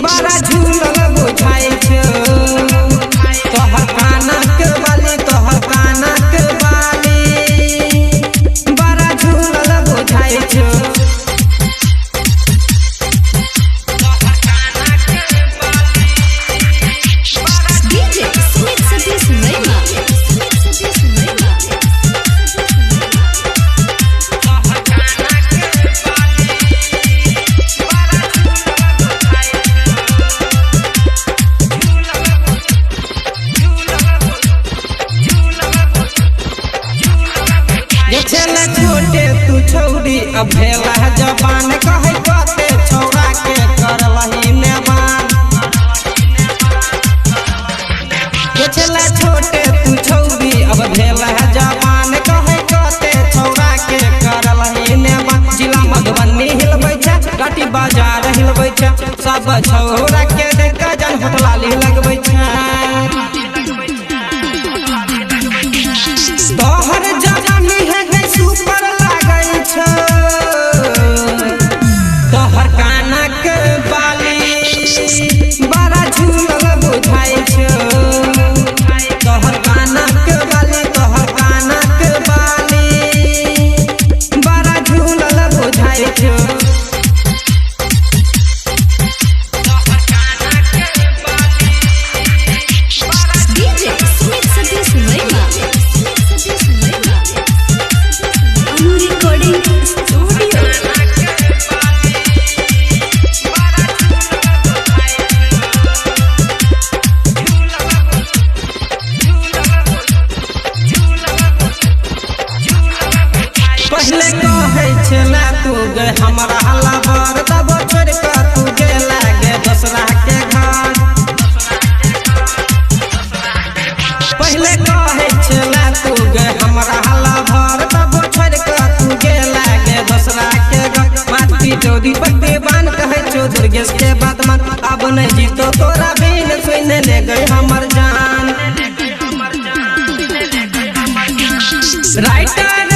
बड़ा झूलल बुझाई छो तोहर काना के बाली तोहर काना के बाली बड़ा झूलल बुझाई छो छोटे तू छौरी अब भेला जबान कहे कते छौरा के करलही नेबान छला छोटे तू छौरी अब भेला जबान कहे कते छौरा के करलही नेबान जिला मधुबनी हिलबै छ काटी बाजार हिलबै छ सब छौरा के देख जन होटलाली लगबै छ तोहर जवानी है सुपर लागै छ तोहर काना के बाली बड़ा झूलल बुझाई छ तोहर काना के बाली तोहर काना के बाली बड़ा झूलल बुझाई छ पहले कहे छला तू गे हमरा लवर तब छोड़ के तू गेला गे दूसरा के घर पहले कहे छला तू गे हमरा लवर तब छोड़ के तू गेला गे दूसरा के घर माटी चोरी पत्ते बान कहे छो दुर्गेश के बात मन अब नहीं जीतो तोरा बिन सुन ले गई हमर जान राइटर